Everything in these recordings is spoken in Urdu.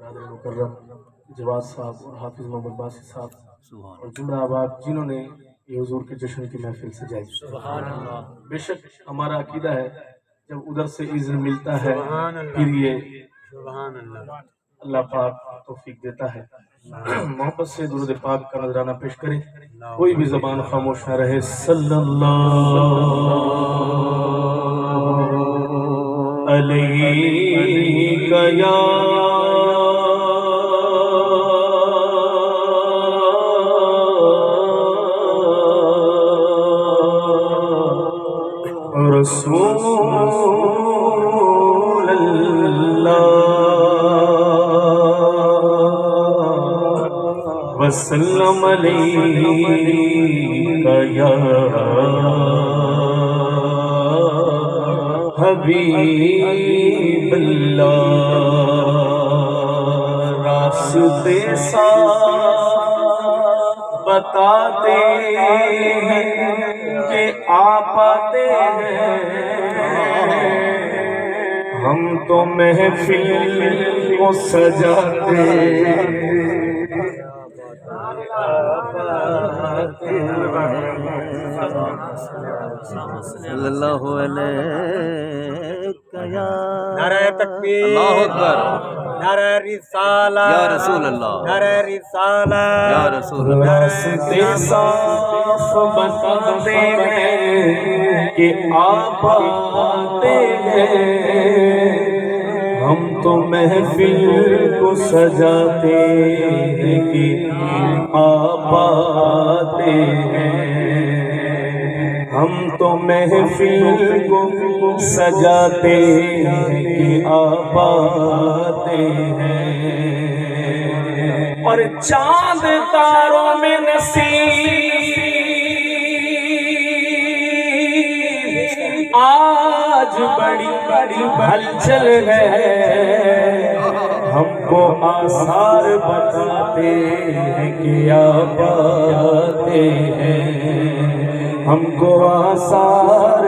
برادر مکرم جواد صاحب اور حافظ محمد باسی صاحب اور جملہ آباد جنہوں نے یہ حضور کے جشن کی محفل سجائی. سبحان اللہ. بے شک ہمارا عقیدہ ہے جب ادھر سے اذن ملتا ہے پھر یہ اللہ پاک توفیق دیتا ہے. محبت سے درود پاک کا نذرانہ پیش کریں. کوئی بھی زبان خاموش نہ رہے. صلی اللہ علیہ یا رسول اللہ وسلم علیک یا حبیب اللہ. راستے صاف بتاتے ہیں کہ آپ آتے ہیں ہم تو محفل کو سجاتے صلی اللہ علیہ نعرہ تکبیر، اللہ اکبر، نعرہ رسالہ یا رسول اللہ، نعرہ رسالہ یا رسول اللہ. راستے صاف بتاتے ہیں کہ آپ آتے ہیں ہم تو محفل کو سجاتے ہیں کہ آپ آتے ہیں ہم تو محفل کو سجاتے ہیں کہ آپ آتے ہیں. اور چاند تاروں میں نصیب آج بڑی بڑی ہلچل ہے. ہم کو آثار بتاتے ہیں کہ آپ آتے ہیں ہم کو آثار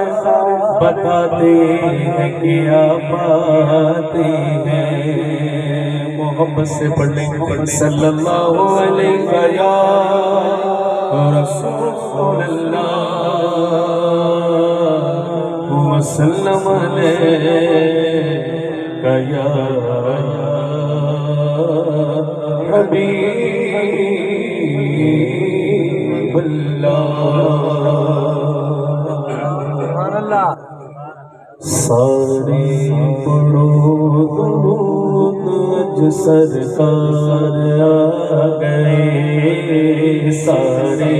بتاتے ہیں کہ آپ آتے ہیں. محبت سے پڑھیں صلی اللہ علیہ یا رسول اللہ وسلم علیہ یا حبیب اللہ. سبحان اللہ. سارے پڑھو درود اج سرکار آ گئے. سارے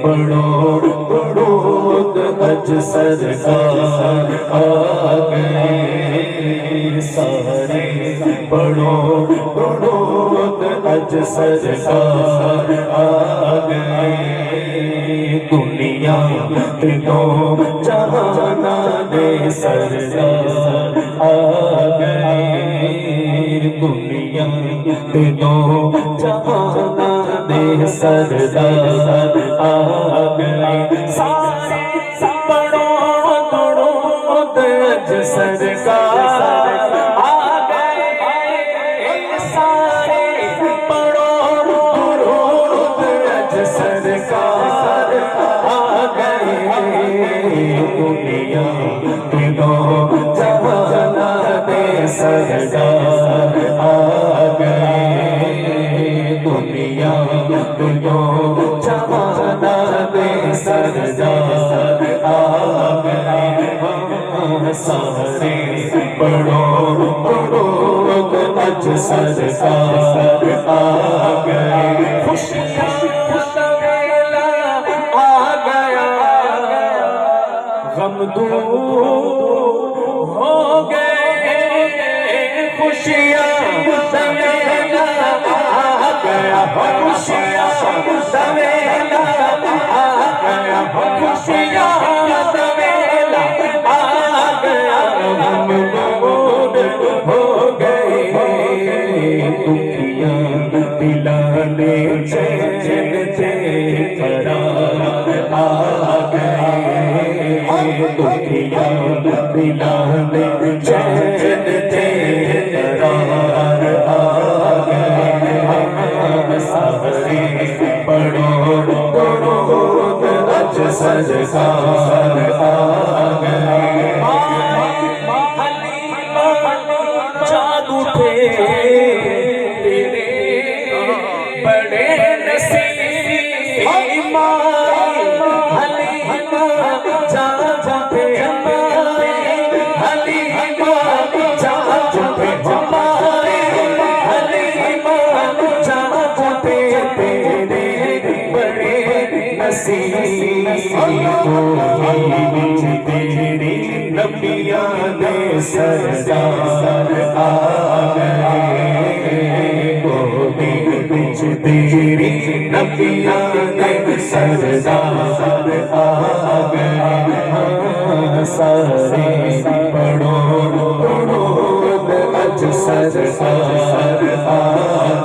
پڑھو درود اج سرکار آ گئے. سارے پڑھو درود اج سرکار آ گئے. دنیا دو جہاں دے سردار آ گئے. دنیا دو جہاں دے سردار آ گئے. سارے پڑھو درود اج سرکار آ گئے. سارے پڑھو درود اج سرکار آ گئے. دنیا دو جہاں دے سردار آ گئے. دنیا دو جہاں دے سردار آ گئے. سارے پڑھو درود اج سرکار آ گئے. خوشیاں کا ویلا آ گیا غم دور ہو گئے. خوشیاں کا ویلا آ گیا خوشیاں کا ویلا آ گیا خوشیاں کا ویلا آ گیا غم دور ہو گئے. دکھیاں دلانے چین سے قرار آ گئے. دکھیاں دلانے چین سے قرار آ سرکار آ گئے جاگ اٹھے تیرے بڑے نصیب حلیمہ جاگ اٹھے ہمارے حلیمہ جاگ اٹھے ہمارے حلیمہ جاگ اٹھے تیرے بڑے نصیب تیری نبیاں دے سردار آ گئے گودی بچ تیری نبیاں دے سردار آ گئے سارے پڑھو درود اج سرکار آ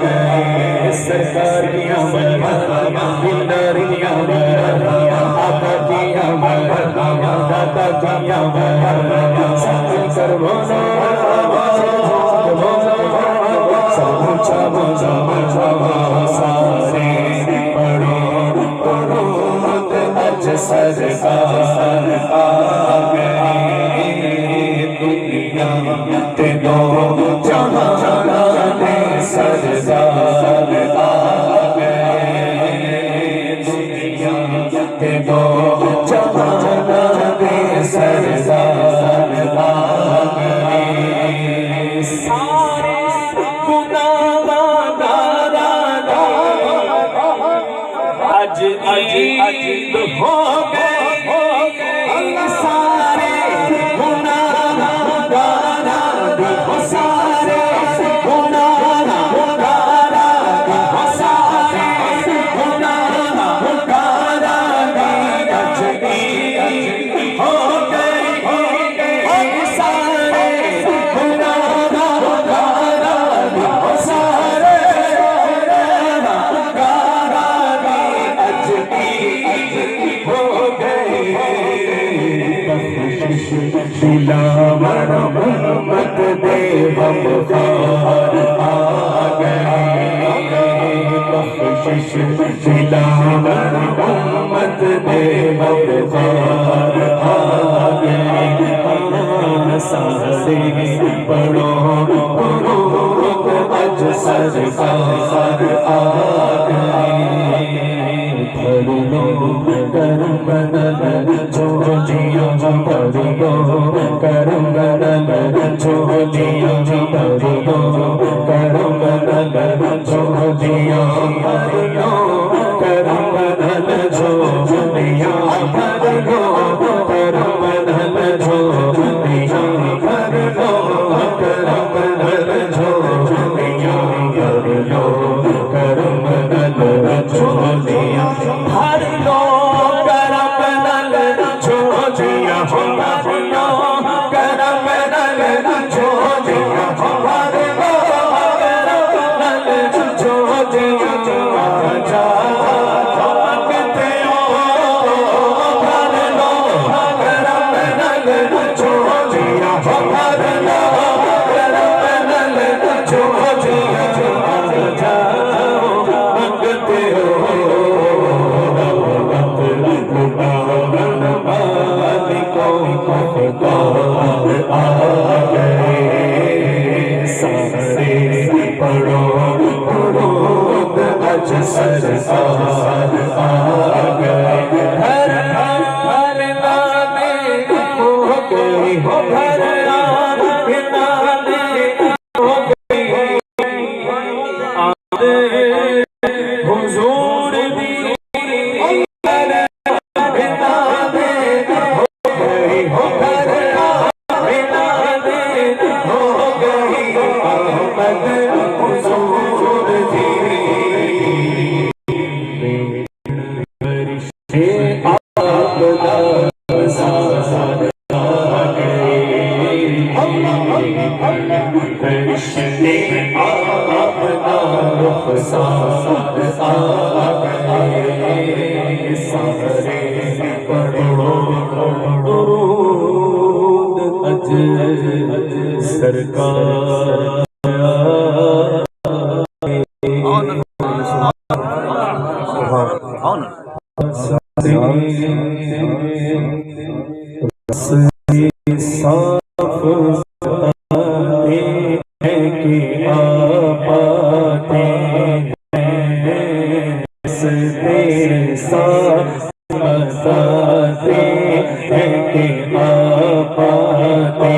گئے سرکاریاں مرحبا بلداریاں مرحبا آقا کیا مرحبا دادا کیا مرحبا سب کر بولو سب اونچا بولو مرحبا سارے پڑھو درود اج سرکار آ گئے دنیا تے دو جہاں دے سردار آ گئے دنیا تے دو جہاں دے سردار آ گئے سارے گناہ آج عید ہو گئے سارے گناہ سارے گناہ سارے گناہ آج عید ہو گئے سارے گناہ سارے دلاور امت دے غمخوار آ گئے بخشش دلاور امت دے غمخوار آ گئے سارے پڑھو درود اج سرکار آ گئے پڑھ لو کرم بدل جھولیاں پڑھ لو کرم بدل جھولیاں پڑھ لو کرم بدل جھولیاں پڑھ لو کرم بدل جھولیاں پڑھ لو کرم بدل جھولیاں پڑھ لو کرم بدل جھولیاں پڑھ لو کرم بدل جھولیاں ہر لو کرم نل جھولیاں ہر لو کرم نل جھولیاں ہر لو کرم نل جھولیاں جا مانگتے ہو ہر لو کرم نل جھولیاں ہر لو کرم نل جھولیاں جا مانگتے ہو سرکار آ گئے ہر ہر نانے ہو گئی ہو ہر نانے ہو گئی آدھے حضور دی ہر نانے ہو گئی ہو ہر نانے ہو گئی آمد حضور دی سرکار کہ آپاتے راستے ساتھ بتاتے ہیں کہ آپاتے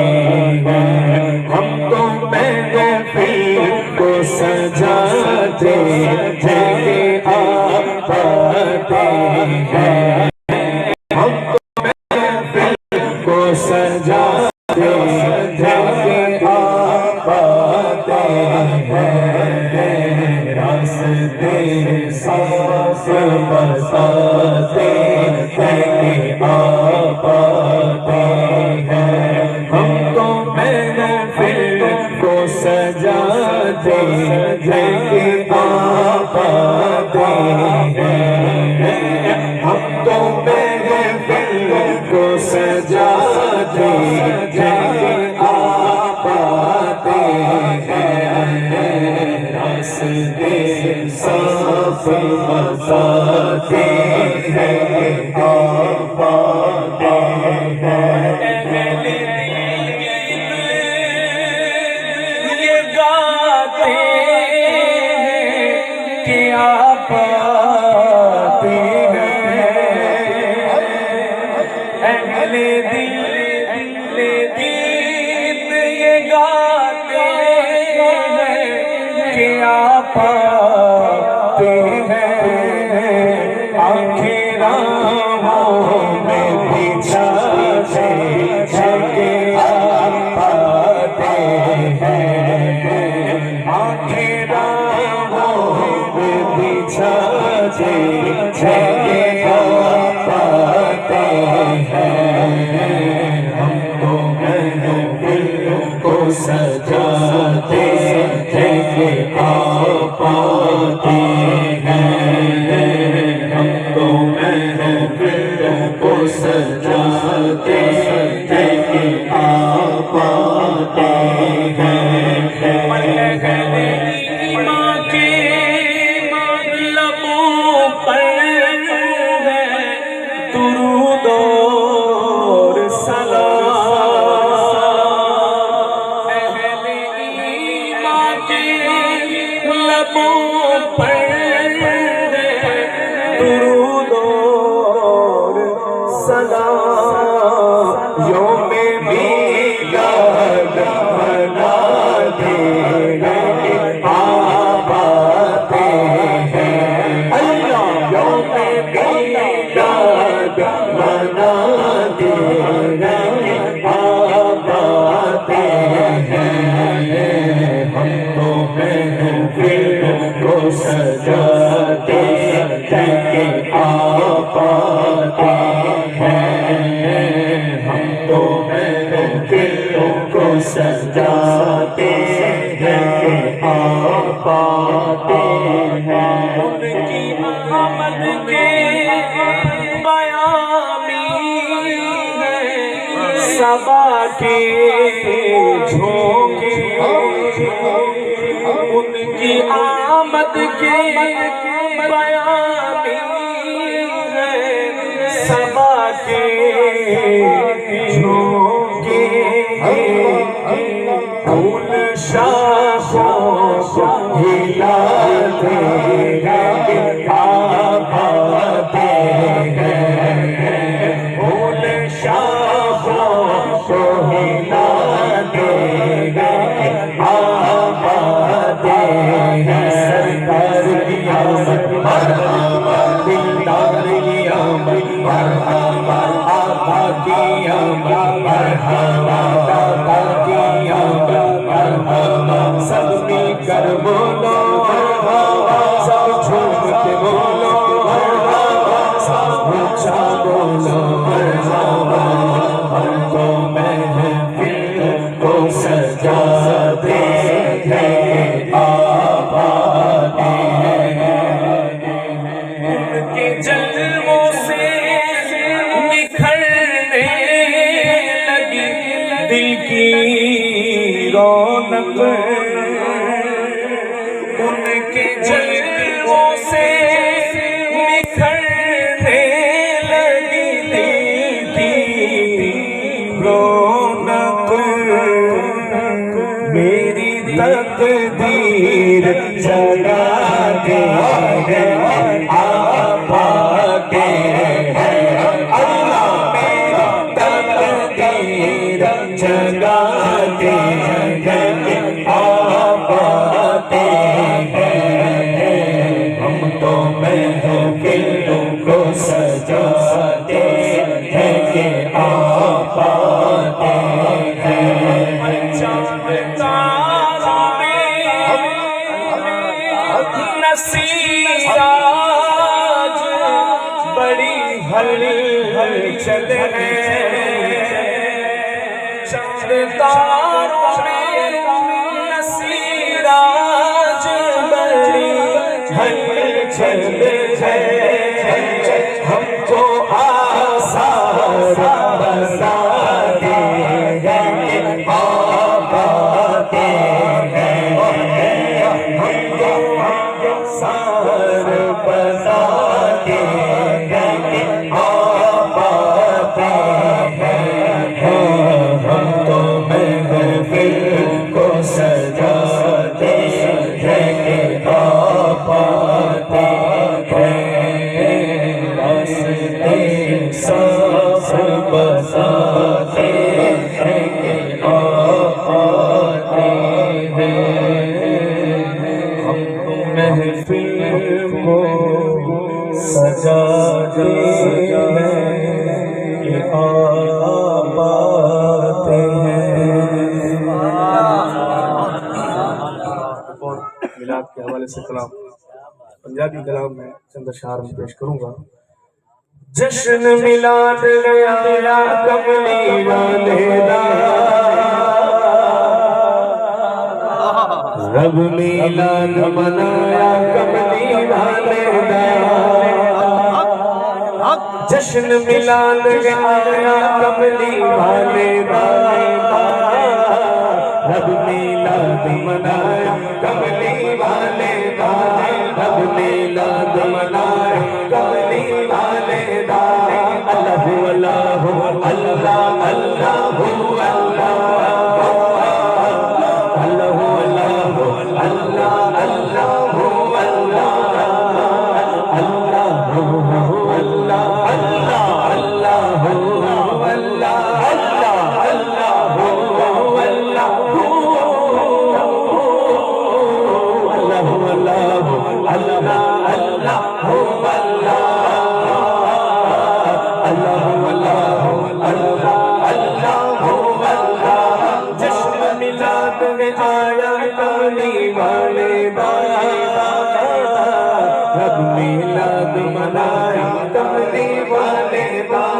ہیں ہم تو محفل کو سجاتے ہیں کہ آپاتے ہیں ہم تو محفل کو سجاتے ہیں کہ آپاتے ہیں راستے صاف بتاتے ہیں کہ آپاتے ہیں ہم تو محفل کو سجاتے ہیں کہ آپاتے ہیں ہم تو محفل کو سجاتے ہیں کہ آپاتے ہیں راستے صاف بتاتے ہیں کہ آپاتے ہیں یہ گاتے ہیں کہ آپاتے ہیں اہل دل یہ گاتے ہیں کہ آپاتے ہیں آنکھیں راہوں میں بچھاتے ہیں کہ آپاتے ہیں آنکھیں راہوں میں بچھاتے ہیں کہ آپاتے ہیں ہم تو محفل کو سجاتے ہیں کہ آپاتے ہیں ہم تو محفل کو سجاتے ہیں کہ آپاتے ہیں ماں کے لبوں پر ہے درود اور سلام اہل ایمان کے لبوں پر ہے درود اور سلام یوم میلاد مناتے ہیں آپاتے ہیں اللہ یوم میلاد مناتے ہیں آپاتے ہیں ہم تو محفل کو سجاتے ہیں کہ آپاتے ہیں ہم تو محفل کو سجاتے ہیں کہ آپاتے ہیں ان کی آمد کے بیامی ہے صبا کے جھونکے ان کی آمد کے بیامی ہے صبا کے جھونکے ان شاخوں کو ہلاتے ہیں آپاتے ہیں ان شاخوں کو ہلاتے ہیں آپاتے ہیں سرکار کی آمد مرحبا دلدار کی آمد مرحبا آقا کی آمد مرحبا داتا کی آمد مرحبا سب مل کر بولو مرحبا سب جھوم کے بولو مرحبا سب اونچا بولو مرحبا ہم تو محفل کو سجاتے ہیں آپاتے ہیں ان کے جلووں سے نکھرنے لگی دل کی رونق ان کے جلووں سے نکھرنے لگی دل کی رونق میری تقدیر جگاتے ہیں آپ آتے ہیں اللہ میری تقدیر جگاتے ہیں آپ آتے ہیں ہم تو محفل کو سجاتے ہیں کہ آپ آتے ہیں چاندتاروں میں نصیر آج بڑی ہلچل ہے چاندتاروں میں نصیر آج بڑی ہلچل ہے ہم کو آثار بتاتے ہیں آپ آتے ہیں ہم کو آثار بتاتے ہیں آپ آتے ہیں ہم تو محفل کو سجاتے ہیں کہ آپ آتے ہیں راستے صاف بتاتے ہیں کہ آپ آتے ہیں ہم تو محفل کو سجاتے ہیں کہ آپ آتے ہیں اور میلاد کے حوالے سے کلام پنجابی کلام میں چند اشعار میں پیش کروں گا جشن میلاد آیا کملی والے دا رب میلاد منایا کملی والے دا جشن میلاد آیا کملی والے دا رب میلاد منایا کملی والے دا رب میلاد منایا کملی والے دا اللہ اللہ اللہ اللہ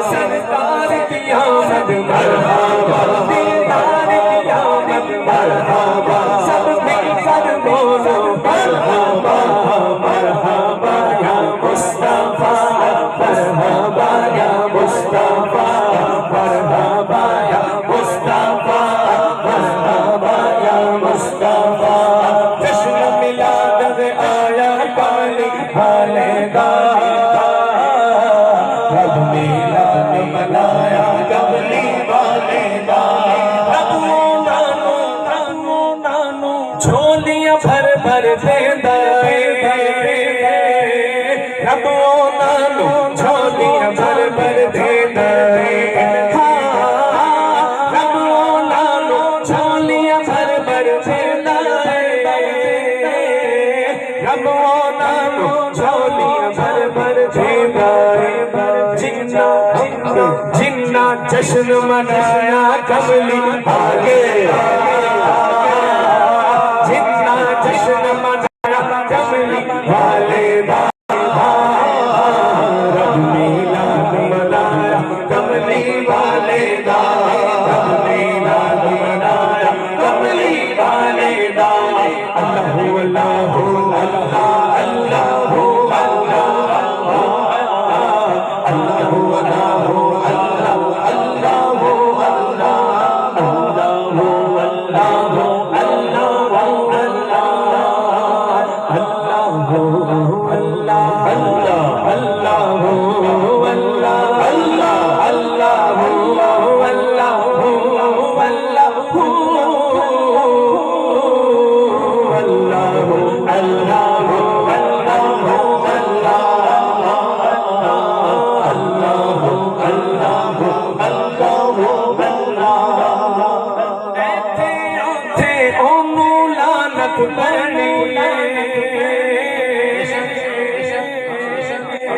سرکار کی آمد مرحبا دیدار کی آمد مرحبا سب مل کر بولو مرحبا مرحبا یا مصطفیٰ مرحبا یا مصطفیٰ مرحبا یا مصطفیٰ مرحبا یا مصطفیٰ جشن میلاد آیا کملی والے دا رب میلاد منایا کملی والے دا ربو نانو جھولیاں بھر بھر دیندا ربو نانو جھولیاں بھر بھر دیندا ربو نانو جھولیاں بھر بھر دیندا ربو نانو جھولیاں بھر بھر دیندا جنہ جشن منایا کملی آگے جنہ جشن منایا کملی والے دا رب میلاد منایا کملی والے دا رب میلاد منایا کملی والے دا اللہ اللہ اللہ اللہ اللہ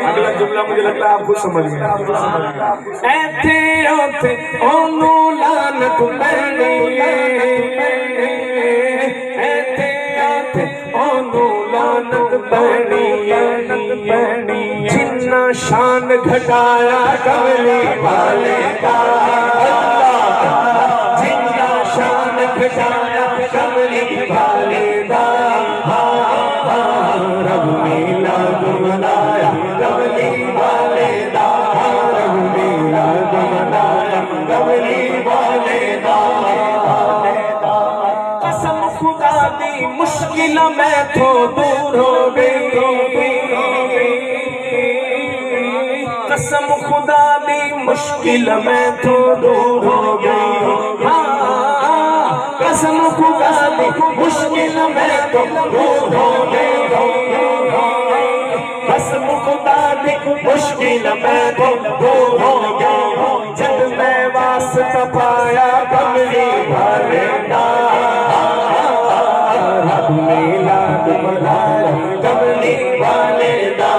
اگلا جملہ مجھے لگتا ہے آپ خود سمجھ گئے. ایتھے اوتھے اونو لعنت پڑنی ایتھے اوتھے اونو لعنت پڑنی جنہ شان گھٹایا کملی والے دا جنہ شان گھٹایا کملی والے دا رب میلاد منایا کملی والے دا رب میلاد منایا کملی والے دا قسم خدا دی مشکل میں تو دور ہو گئی قسم خدا دی مشکل میں تو دور ہو گئی قسم خدا دی مشکل میں تو دور ہو گئی قسم خدا دی مشکل میں تو دور ہو گئی جب میں واسطہ پایا کملی والے دا رب میلاد منایا کملی والے دا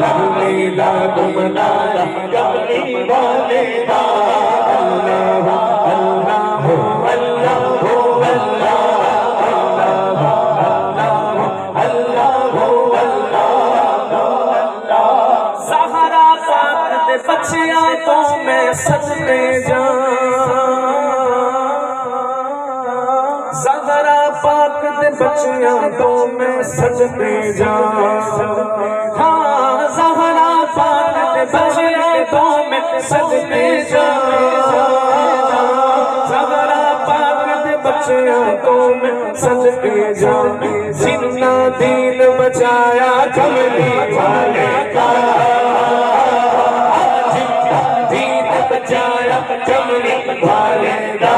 رب میلاد منایا کملی والے دا اللہ اللہ اللہ زہرا پاک دے بچیاں تو میں صدقے جاؤں زہرا پاک دے بچیاں تو میں صدقے جاؤں ہاں زہرا پاک دے بچیاں تو میں صدقے جاؤں زہرا پاک دے بچیاں تو میں صدقے جاؤں جنہ دین بچایا کملی والے کا جنہ دین بچایا کملی والے کا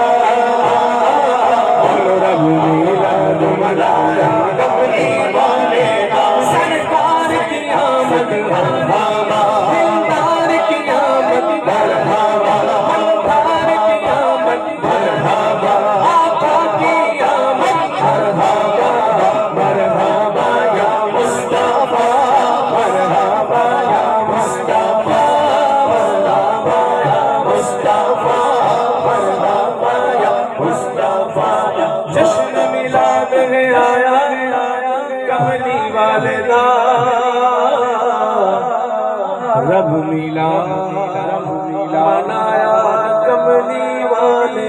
رب میلاد منایا کملی والے کا سرکار کی آمد مرحبا دلدار کی آمد مرحبا مندار کی آمد مرحبا آقا کی آمد مرحبا مرحبا یا مصطفیٰ مرحبا یا مصطفیٰ مرحبا یا مصطفیٰ مرحبا یا مصطفیٰ جشن میلاد ہے آیا کملی والے دا رب میلاد منایا کملی والے